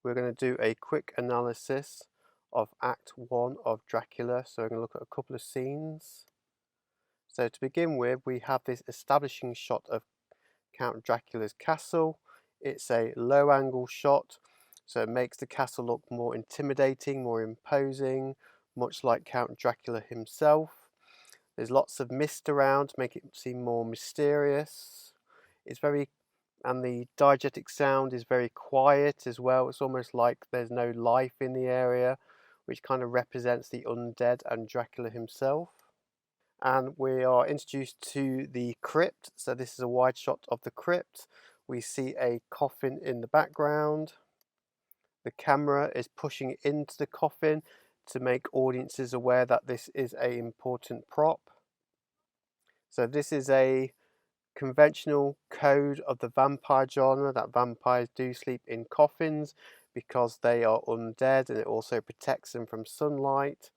we're going to do a quick analysis of Act 1 of Dracula. So we're going to look at a couple of scenes. So to begin with, we have this establishing shot of Count Dracula's castle. It's a low angle shot, so it makes the castle look more intimidating, more imposing, much like Count Dracula himself. There's lots of mist around to make it seem more mysterious. And the diegetic sound is very quiet as well. It's almost like there's no life in the area, which kind of represents the undead and Dracula himself. And we are introduced to the crypt. So this is a wide shot of the crypt. We see a coffin in the background. The camera is pushing into the coffin to make audiences aware that this is an important prop. So this is a conventional code of the vampire genre, that vampires do sleep in coffins because they are undead, and it also protects them from sunlight.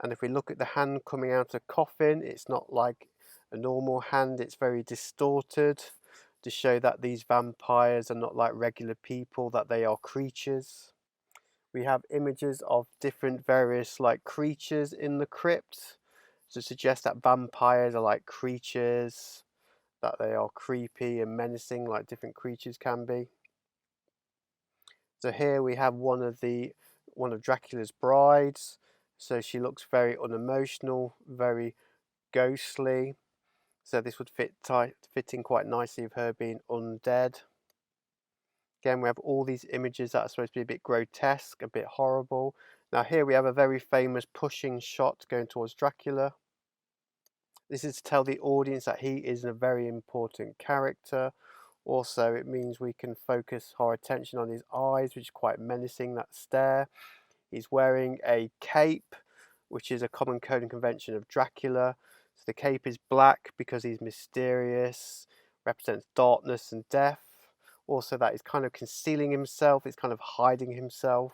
And if we look at the hand coming out of the coffin, it's not like a normal hand, it's very distorted to show that these vampires are not like regular people, that they are creatures. We have images of different various like creatures in the crypt to suggest that vampires are like creatures, that they are creepy and menacing like different creatures can be. So here we have one of Dracula's brides. So she looks very unemotional, very ghostly. So this would fit in quite nicely with her being undead. Again, we have all these images that are supposed to be a bit grotesque, a bit horrible. Now here we have a very famous pushing shot going towards Dracula. This is to tell the audience that he is a very important character. Also, it means we can focus our attention on his eyes, which is quite menacing, that stare. He's wearing a cape, which is a common code and convention of Dracula. So the cape is black because he's mysterious, represents darkness and death. Also, that is kind of concealing himself, it's kind of hiding himself.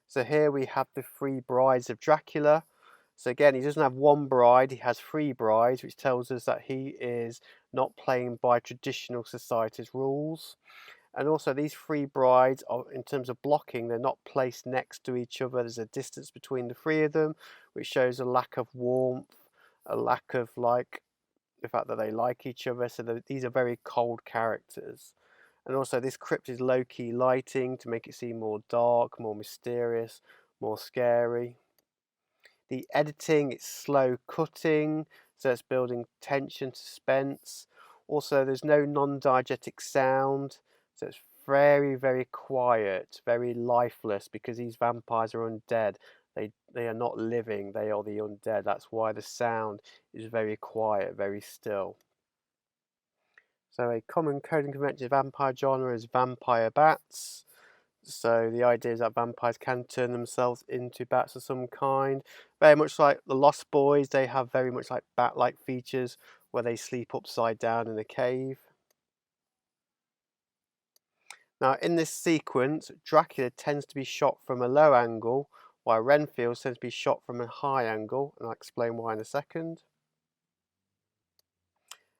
So here we have the three brides of Dracula. So again, he doesn't have one bride, he has three brides, which tells us that he is not playing by traditional society's rules. And also these three brides are, in terms of blocking, they're not placed next to each other. There's a distance between the three of them, which shows a lack of warmth, a lack of like the fact that they like each other. So these are very cold characters. And also this crypt is low-key lighting to make it seem more dark, more mysterious, more scary. The editing, it's slow cutting, so it's building tension, suspense. Also, there's no non-diegetic sound, so it's very, very quiet, very lifeless, because these vampires are undead. They are not living, they are the undead. That's why the sound is very quiet, very still. So a common coding convention of vampire genre is vampire bats. So the idea is that vampires can turn themselves into bats of some kind. Very much like the Lost Boys, they have very much like bat-like features where they sleep upside down in a cave. Now in this sequence, Dracula tends to be shot from a low angle, while Renfield tends to be shot from a high angle, and I'll explain why in a second.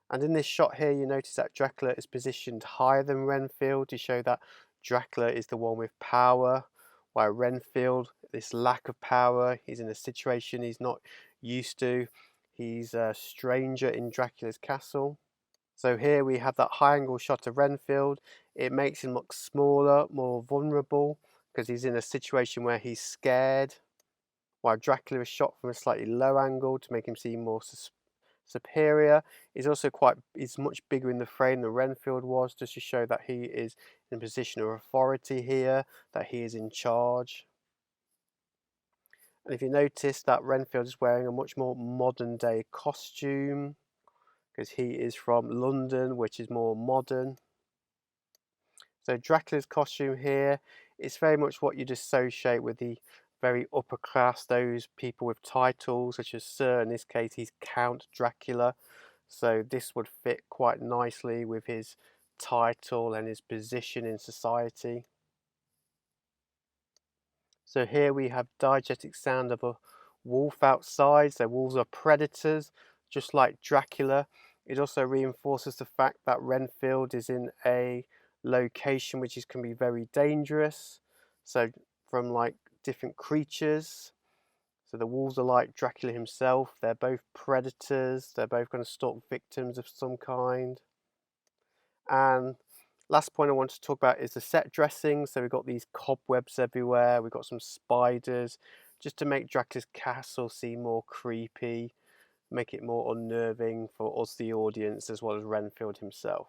And in this shot here, you notice that Dracula is positioned higher than Renfield to show that Dracula is the one with power, while Renfield, this lack of power, he's in a situation he's not used to. He's a stranger in Dracula's castle. So here we have that high angle shot of Renfield. It makes him look smaller, more vulnerable, because he's in a situation where he's scared, while Dracula is shot from a slightly low angle to make him seem more superior. He's much bigger in the frame than Renfield was, just to show that he is in a position of authority here, that he is in charge. And if you notice that Renfield is wearing a much more modern day costume, because he is from London, which is more modern. So Dracula's costume here is very much what you'd associate with the very upper class, those people with titles such as Sir. In this case, he's Count Dracula. So this would fit quite nicely with his title and his position in society. So here we have diegetic sound of a wolf outside. So wolves are predators, just like Dracula. It also reinforces the fact that Renfield is in a location, which can be very dangerous. So from like different creatures. So the wolves are like Dracula himself. They're both predators. They're both going to stalk victims of some kind. And last point I want to talk about is the set dressing. So we've got these cobwebs everywhere. We've got some spiders, just to make Dracula's castle seem more creepy, make it more unnerving for us, the audience, as well as Renfield himself.